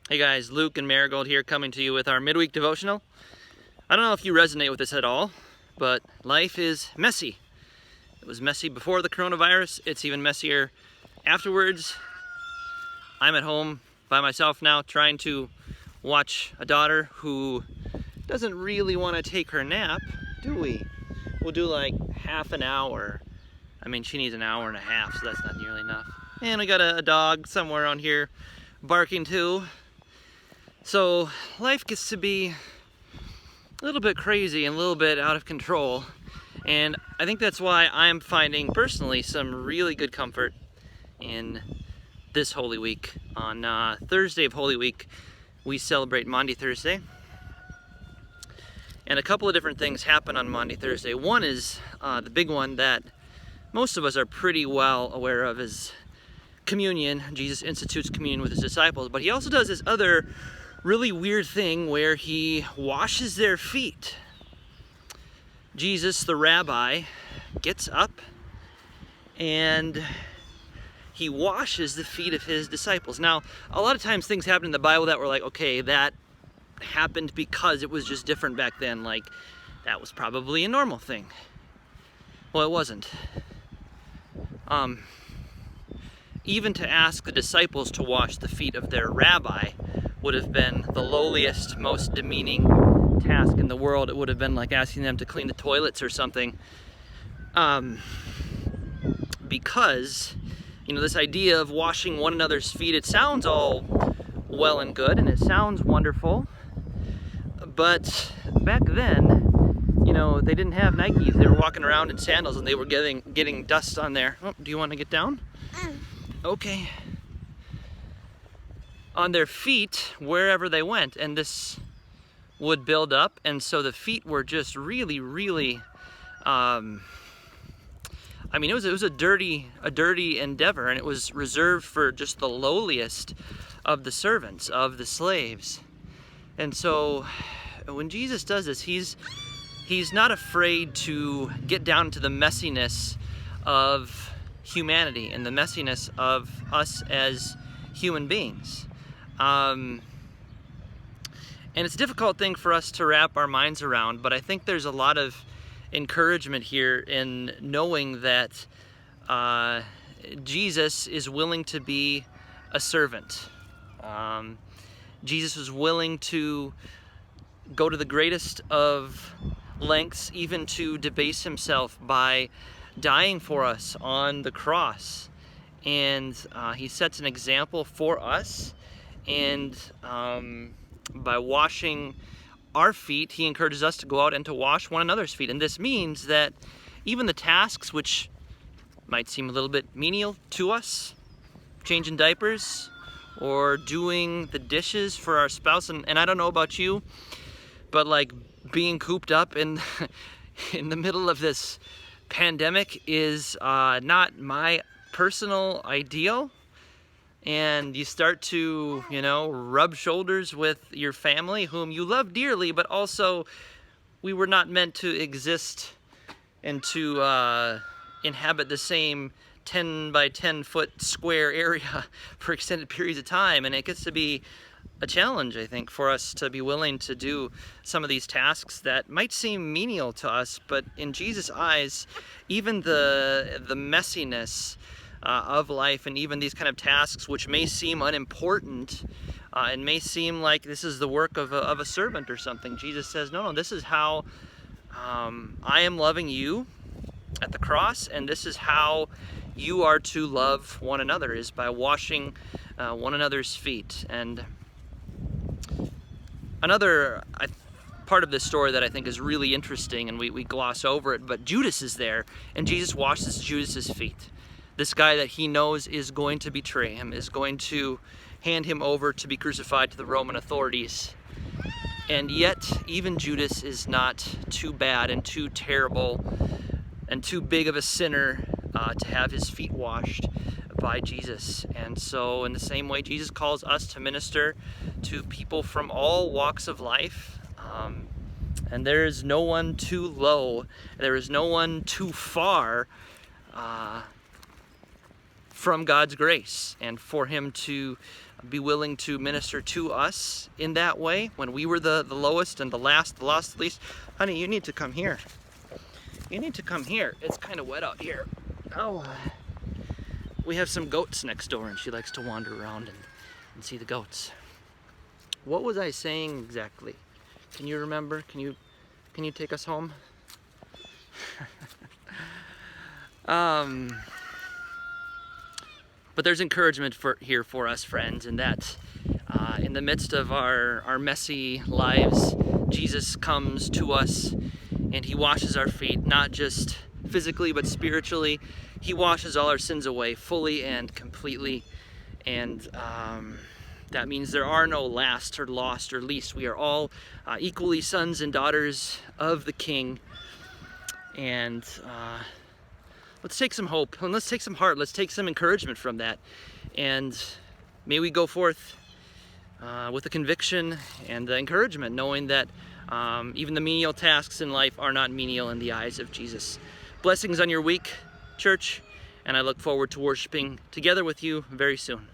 Hey guys, Luke and Marigold here coming to you with our midweek devotional. I don't know if you resonate with this at all, but life is messy. It was messy before the coronavirus. It's even messier afterwards. I'm at home by myself now trying to watch a daughter who doesn't really want to take her nap, do we? We'll do like half an hour. I mean, she needs an hour and a half, so that's not nearly enough. And we got a dog somewhere on here barking too. So life gets to be a little bit crazy and a little bit out of control. And I think that's why I'm finding personally some really good comfort in this Holy Week. On Thursday of Holy Week, we celebrate Maundy Thursday. And a couple of different things happen on Maundy Thursday. One is the big one that most of us are pretty well aware of is communion. Jesus institutes communion with his disciples, but he also does this other really weird thing where he washes their feet. Jesus, the rabbi, gets up and he washes the feet of his disciples. Now, a lot of times things happen in the Bible that were like, okay, that happened because it was just different back then. Like, that was probably a normal thing. Well, it wasn't. Even to ask the disciples to wash the feet of their rabbi would have been the lowliest, most demeaning task in the world. It would have been like asking them to clean the toilets or something. Because, this idea of washing one another's feet, it sounds all well and good, and it sounds wonderful. But back then, they didn't have Nikes. They were walking around in sandals, and they were getting dust on there. Oh, do you want to get down? Okay. On their feet wherever they went, and this would build up, and so the feet were just really, really it was a dirty endeavor, and it was reserved for just the lowliest of the servants, of the slaves. And so when Jesus does this, he's not afraid to get down to the messiness of humanity and the messiness of us as human beings. And it's a difficult thing for us to wrap our minds around, but I think there's a lot of encouragement here in knowing that Jesus is willing to be a servant. Jesus was willing to go to the greatest of lengths, even to debase himself by dying for us on the cross. And he sets an example for us. And by washing our feet, he encourages us to go out and to wash one another's feet. And this means that even the tasks which might seem a little bit menial to us, changing diapers or doing the dishes for our spouse, and I don't know about you, but like being cooped up in the middle of this pandemic is not my personal ideal. And you start to, rub shoulders with your family, whom you love dearly, but also we were not meant to exist and to inhabit the same 10 by 10 foot square area for extended periods of time. And it gets to be a challenge, I think, for us to be willing to do some of these tasks that might seem menial to us, but in Jesus' eyes, even the messiness of life, and even these kind of tasks which may seem unimportant and may seem like this is the work of a servant or something, Jesus says, no, this is how I am loving you at the cross, and this is how you are to love one another, is by washing one another's feet. And another part of this story that I think is really interesting, and we gloss over it, but Judas is there, and Jesus washes Judas's feet. This guy that he knows is going to betray him, is going to hand him over to be crucified to the Roman authorities. And yet, even Judas is not too bad and too terrible and too big of a sinner to have his feet washed by Jesus. And so in the same way, Jesus calls us to minister to people from all walks of life. And there is no one too low, there is no one too far from God's grace, and for him to be willing to minister to us in that way when we were the lowest and the lost, the least. Honey, you need to come here. You need to come here. It's kind of wet out here. Oh, we have some goats next door, and she likes to wander around and see the goats. What was I saying exactly? Can you remember? Can you take us home? But there's encouragement here for us, friends, in that in the midst of our messy lives, Jesus comes to us and he washes our feet, not just physically but spiritually. He washes all our sins away fully and completely, and that means there are no last or lost or least. We are all equally sons and daughters of the King. And let's take some hope, and let's take some heart, let's take some encouragement from that. And may we go forth with the conviction and the encouragement, knowing that even the menial tasks in life are not menial in the eyes of Jesus. Blessings on your week, church, and I look forward to worshiping together with you very soon.